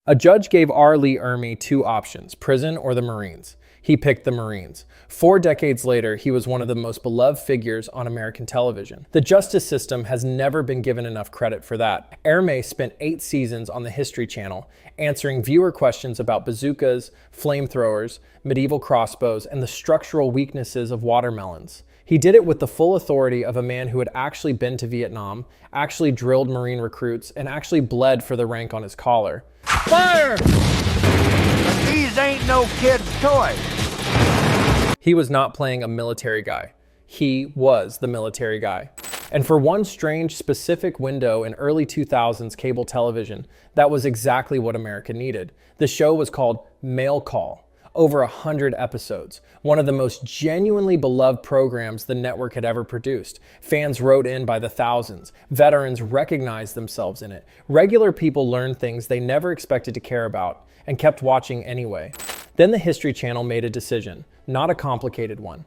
A judge gave R. Lee Ermey two options, prison or the Marines. He picked the Marines. 4 decades later, he was one of the most beloved figures on American television. The justice system has never been given enough credit for that. Ermey spent 8 seasons on the History Channel, answering viewer questions about bazookas, flamethrowers, medieval crossbows, and the structural weaknesses of watermelons. He did it with the full authority of a man who had actually been to Vietnam, actually drilled Marine recruits, and actually bled for the rank on his collar. Fire! These ain't no kid's toys. He was not playing a military guy. He was the military guy. And for one strange, specific window in early 2000s cable television, that was exactly what America needed. The show was called Mail Call. Over 100 episodes. One of the most genuinely beloved programs the network had ever produced. Fans wrote in by the thousands. Veterans recognized themselves in it. Regular people learned things they never expected to care about and kept watching anyway. Then the History Channel made a decision, not a complicated one.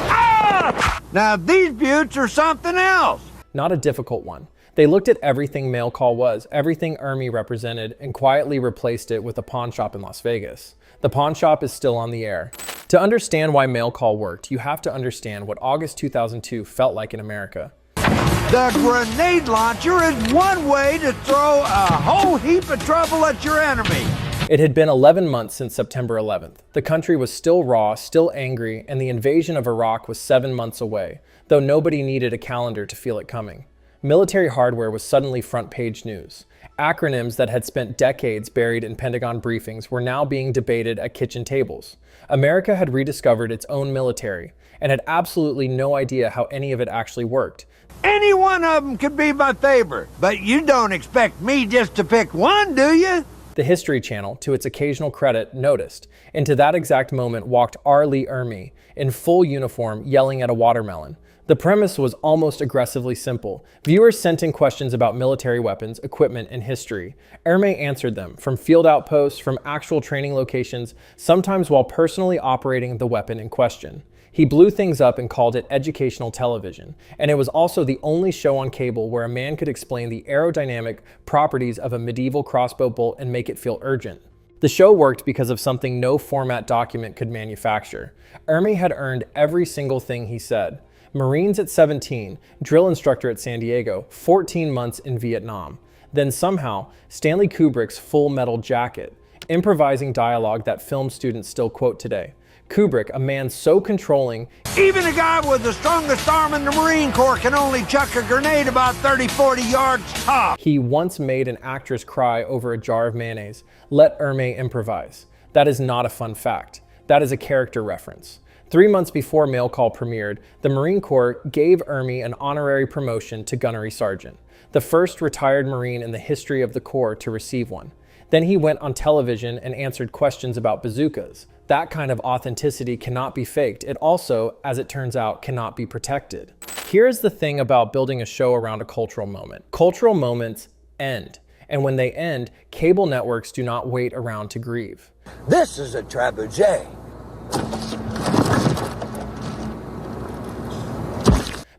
Ah! Now these buttes are something else. Not a difficult one. They looked at everything Mail Call was, everything Ermey represented, and quietly replaced it with a pawn shop in Las Vegas. The pawn shop is still on the air. To understand why Mail Call worked, you have to understand what August 2002 felt like in America. The grenade launcher is one way to throw a whole heap of trouble at your enemy. It had been 11 months since September 11th. The country was still raw, still angry, and the invasion of Iraq was 7 months away, though nobody needed a calendar to feel it coming. Military hardware was suddenly front-page news. Acronyms that had spent decades buried in Pentagon briefings were now being debated at kitchen tables. America had rediscovered its own military and had absolutely no idea how any of it actually worked. Any one of them could be my favorite, but you don't expect me just to pick one, do you? The History Channel, to its occasional credit, noticed. Into that exact moment walked R. Lee Ermey, in full uniform, yelling at a watermelon. The premise was almost aggressively simple. Viewers sent in questions about military weapons, equipment, and history. Ermey answered them, from field outposts, from actual training locations, sometimes while personally operating the weapon in question. He blew things up and called it educational television, and it was also the only show on cable where a man could explain the aerodynamic properties of a medieval crossbow bolt and make it feel urgent. The show worked because of something no format document could manufacture. Ermey had earned every single thing he said. Marines at 17, drill instructor at San Diego, 14 months in Vietnam. Then somehow, Stanley Kubrick's Full Metal Jacket, improvising dialogue that film students still quote today. Kubrick, a man so controlling, even a guy with the strongest arm in the Marine Corps can only chuck a grenade about 30-40 yards top. He once made an actress cry over a jar of mayonnaise. Let Ermey improvise. That is not a fun fact. That is a character reference. 3 months before Mail Call premiered, the Marine Corps gave Ermey an honorary promotion to Gunnery Sergeant, the first retired Marine in the history of the Corps to receive one. Then he went on television and answered questions about bazookas. That kind of authenticity cannot be faked. It also, as it turns out, cannot be protected. Here's the thing about building a show around a cultural moment. Cultural moments end. And when they end, cable networks do not wait around to grieve. This is a trebuchet.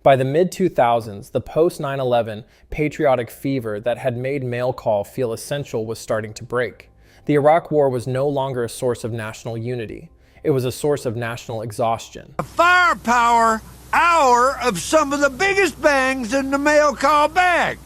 By the mid-2000s, the post-9/11 patriotic fever that had made Mail Call feel essential was starting to break. The Iraq War was no longer a source of national unity. It was a source of national exhaustion. A firepower hour of some of the biggest bangs in the Mail Call bag.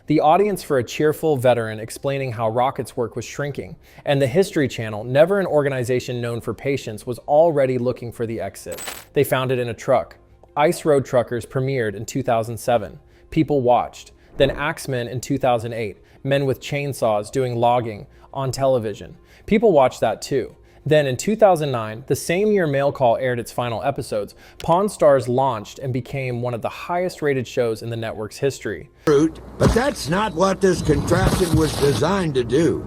The audience for a cheerful veteran explaining how rockets work was shrinking, and the History Channel, never an organization known for patience, was already looking for the exit. They found it in a truck. Ice Road Truckers premiered in 2007. People watched. Then Axemen in 2008, men with chainsaws doing logging on television. People watched that too. Then in 2009, the same year Mail Call aired its final episodes, Pawn Stars launched and became one of the highest rated shows in the network's history. But that's not what this contraption was designed to do.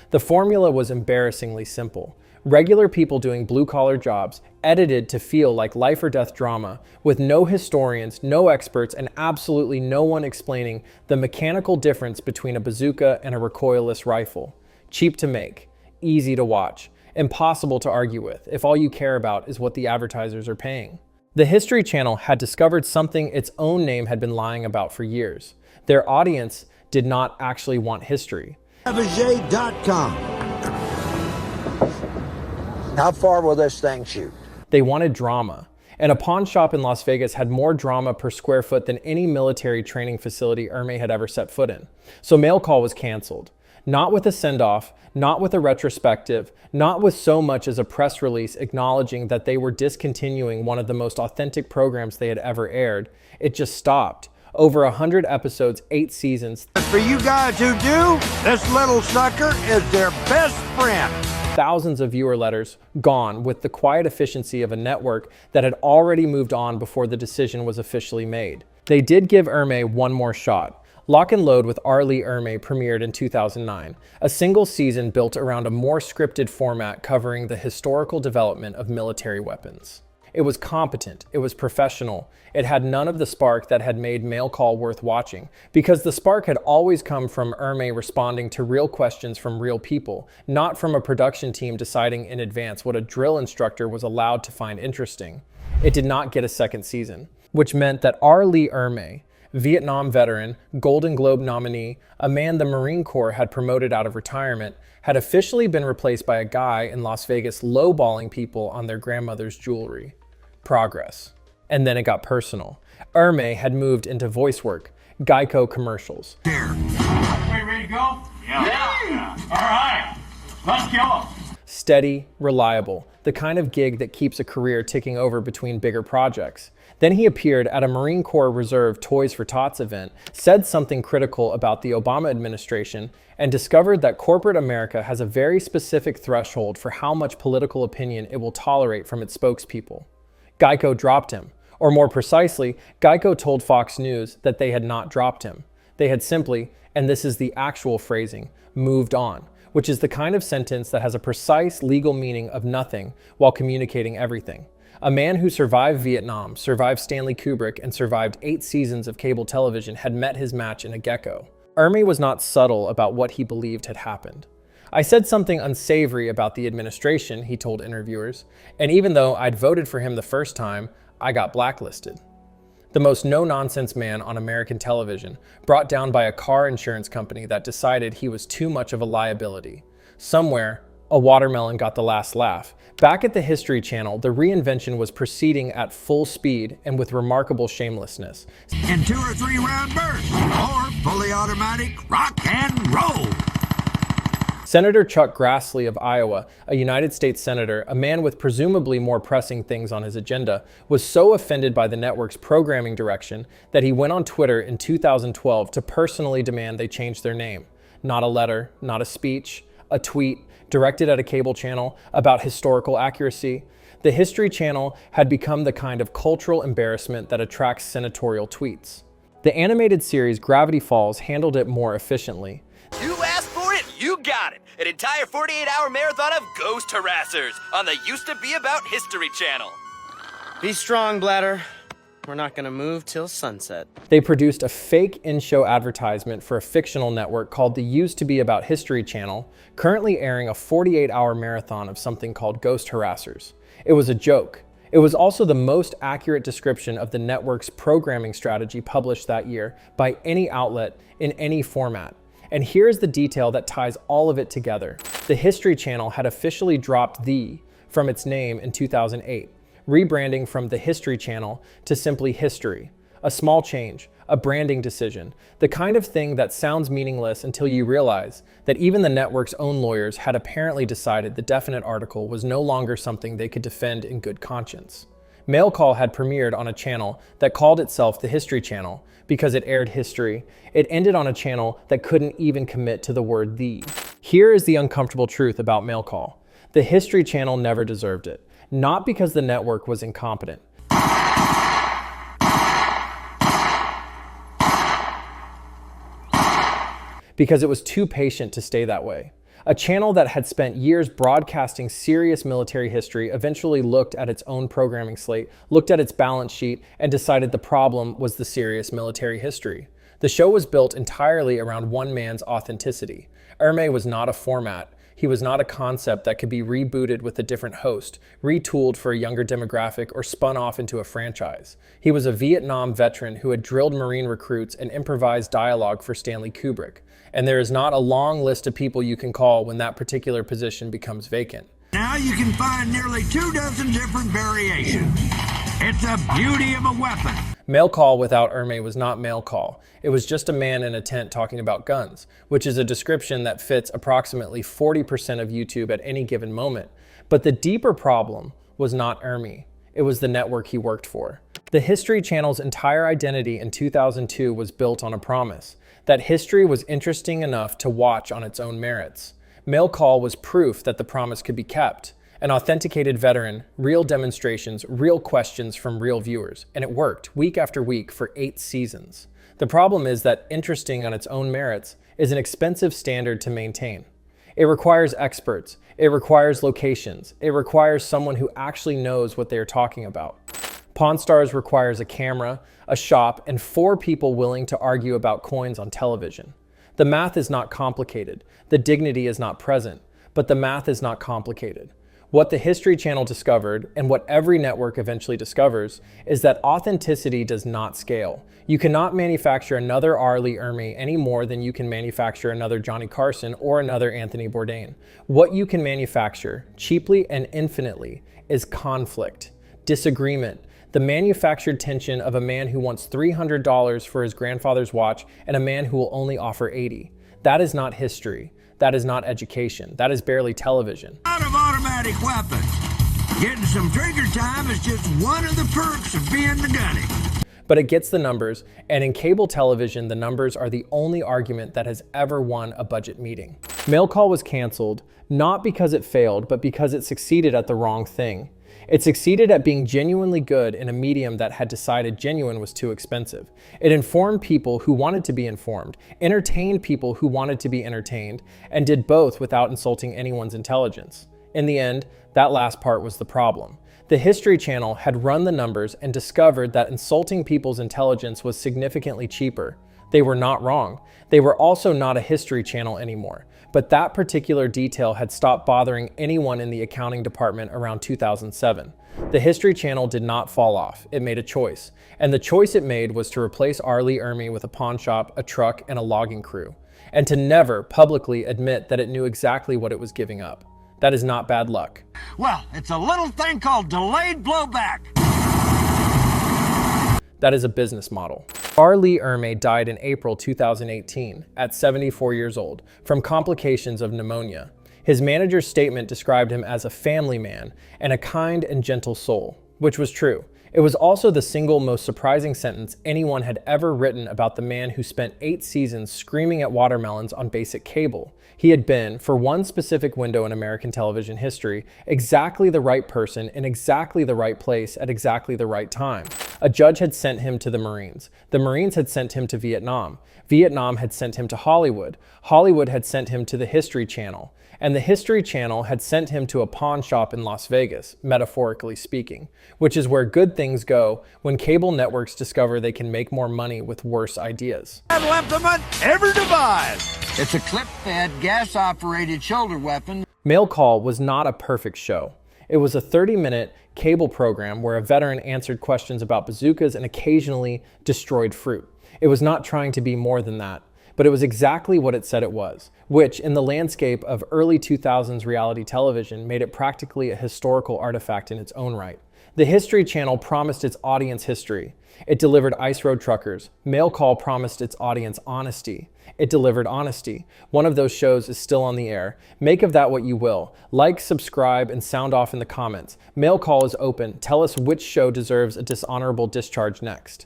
The formula was embarrassingly simple. Regular people doing blue-collar jobs, edited to feel like life-or-death drama, with no historians, no experts, and absolutely no one explaining the mechanical difference between a bazooka and a recoilless rifle. Cheap to make, easy to watch, impossible to argue with if all you care about is what the advertisers are paying. The History Channel had discovered something its own name had been lying about for years. Their audience did not actually want history. Avijay.com. How far will this thing shoot? They wanted drama. And a pawn shop in Las Vegas had more drama per square foot than any military training facility Ermey had ever set foot in. So Mail Call was canceled. Not with a send-off, not with a retrospective, not with so much as a press release acknowledging that they were discontinuing one of the most authentic programs they had ever aired. It just stopped. Over 100 episodes, 8 seasons. For you guys who do, this little sucker is their best friend. Thousands of viewer letters gone with the quiet efficiency of a network that had already moved on before the decision was officially made. They did give Ermey one more shot. Lock and Load with R. Lee Ermey premiered in 2009, a single season built around a more scripted format covering the historical development of military weapons. It was competent, it was professional, it had none of the spark that had made Mail Call worth watching, because the spark had always come from Ermey responding to real questions from real people, not from a production team deciding in advance what a drill instructor was allowed to find interesting. It did not get a second season, which meant that R. Lee Ermey, Vietnam veteran, Golden Globe nominee, a man the Marine Corps had promoted out of retirement, had officially been replaced by a guy in Las Vegas lowballing people on their grandmother's jewelry. Progress. And then it got personal. Ermey had moved into voice work, Geico commercials. Everybody ready to go? Yeah. All right. Let's go. Steady, reliable, the kind of gig that keeps a career ticking over between bigger projects. Then he appeared at a Marine Corps Reserve Toys for Tots event, said something critical about the Obama administration, and discovered that corporate America has a very specific threshold for how much political opinion it will tolerate from its spokespeople. Geico dropped him. Or more precisely, Geico told Fox News that they had not dropped him. They had simply, and this is the actual phrasing, moved on, which is the kind of sentence that has a precise legal meaning of nothing while communicating everything. A man who survived Vietnam, survived Stanley Kubrick, and survived 8 seasons of cable television had met his match in a gecko. Ermey was not subtle about what he believed had happened. I said something unsavory about the administration, he told interviewers, and even though I'd voted for him the first time, I got blacklisted. The most no-nonsense man on American television, brought down by a car insurance company that decided he was too much of a liability. Somewhere, a watermelon got the last laugh. Back at the History Channel, the reinvention was proceeding at full speed and with remarkable shamelessness. In 2 or 3 round bursts, or fully automatic rock and roll. Senator Chuck Grassley of Iowa, a United States senator, a man with presumably more pressing things on his agenda, was so offended by the network's programming direction that he went on Twitter in 2012 to personally demand they change their name. Not a letter, not a speech, a tweet directed at a cable channel about historical accuracy. The History Channel had become the kind of cultural embarrassment that attracts senatorial tweets. The animated series Gravity Falls handled it more efficiently. You asked for it, you got it. An entire 48-hour marathon of ghost harassers on the Used to Be About History channel. Be strong, Bladder. We're not gonna move till sunset. They produced a fake in-show advertisement for a fictional network called the Used to Be About History channel, currently airing a 48-hour marathon of something called Ghost Harassers. It was a joke. It was also the most accurate description of the network's programming strategy published that year by any outlet in any format. And here's the detail that ties all of it together. The History Channel had officially dropped "the" from its name in 2008, rebranding from the History Channel to simply History. A small change, a branding decision, the kind of thing that sounds meaningless until you realize that even the network's own lawyers had apparently decided the definite article was no longer something they could defend in good conscience. Mail Call had premiered on a channel that called itself the History Channel because it aired history. It ended on a channel that couldn't even commit to the word "the." Here is the uncomfortable truth about Mail Call. The History Channel never deserved it. Not because the network was incompetent. Because it was too patient to stay that way. A channel that had spent years broadcasting serious military history eventually looked at its own programming slate, looked at its balance sheet, and decided the problem was the serious military history. The show was built entirely around one man's authenticity. Ermey was not a format. He was not a concept that could be rebooted with a different host, retooled for a younger demographic, or spun off into a franchise. He was a Vietnam veteran who had drilled Marine recruits and improvised dialogue for Stanley Kubrick. And there is not a long list of people you can call when that particular position becomes vacant. Now you can find nearly 24 different variations. It's the beauty of a weapon. Mail call without Ermey was not mail call. It was just a man in a tent talking about guns, which is a description that fits approximately 40% of YouTube at any given moment. But the deeper problem was not Ermey. It was the network he worked for. The History Channel's entire identity in 2002 was built on a promise that history was interesting enough to watch on its own merits. Mail call was proof that the promise could be kept. An authenticated veteran, real demonstrations, real questions from real viewers, and it worked week after week for 8 seasons. The problem is that interesting on its own merits is an expensive standard to maintain. It requires experts, it requires locations, it requires someone who actually knows what they are talking about. Pawn Stars requires a camera, a shop, and 4 people willing to argue about coins on television. The math is not complicated, the dignity is not present, but the math is not complicated. What the History Channel discovered, and what every network eventually discovers, is that authenticity does not scale. You cannot manufacture another R. Lee Ermey any more than you can manufacture another Johnny Carson or another Anthony Bourdain. What you can manufacture, cheaply and infinitely, is conflict, disagreement, the manufactured tension of a man who wants $300 for his grandfather's watch and a man who will only offer $80. That is not history. That is not education. That is barely television. Out of automatic weapons. Getting some trigger time is just one of the perks of being the gunny. But it gets the numbers, and in cable television, the numbers are the only argument that has ever won a budget meeting. Mail call was canceled, not because it failed, but because it succeeded at the wrong thing. It succeeded at being genuinely good in a medium that had decided genuine was too expensive. It informed people who wanted to be informed, entertained people who wanted to be entertained, and did both without insulting anyone's intelligence. In the end, that last part was the problem. The History Channel had run the numbers and discovered that insulting people's intelligence was significantly cheaper. They were not wrong. They were also not a History Channel anymore. But that particular detail had stopped bothering anyone in the accounting department around 2007. The History Channel did not fall off. It made a choice. And the choice it made was to replace R. Lee Ermey with a pawn shop, a truck, and a logging crew. And to never publicly admit that it knew exactly what it was giving up. That is not bad luck. Well, it's a little thing called delayed blowback. That is a business model. R. Lee Ermey died in April 2018 at 74 years old from complications of pneumonia. His manager's statement described him as a family man and a kind and gentle soul, which was true. It was also the single most surprising sentence anyone had ever written about the man who spent 8 seasons screaming at watermelons on basic cable. He had been, for one specific window in American television history, exactly the right person in exactly the right place at exactly the right time. A judge had sent him to the Marines. The Marines had sent him to Vietnam. Vietnam had sent him to Hollywood. Hollywood had sent him to the History Channel. And the History Channel had sent him to a pawn shop in Las Vegas, metaphorically speaking, which is where good things go when cable networks discover they can make more money with worse ideas. Implement ever devised. It's a clip-fed, gas-operated shoulder weapon. Mail Call was not a perfect show. It was a 30-minute cable program where a veteran answered questions about bazookas and occasionally destroyed fruit. It was not trying to be more than that, but it was exactly what it said it was, which, in the landscape of early 2000s reality television, made it practically a historical artifact in its own right. The History Channel promised its audience history. It delivered Ice Road Truckers. Mail Call promised its audience honesty. It delivered honesty. One of those shows is still on the air. Make of that what you will. Like, subscribe, and sound off in the comments. Mail Call is open. Tell us which show deserves a dishonorable discharge next.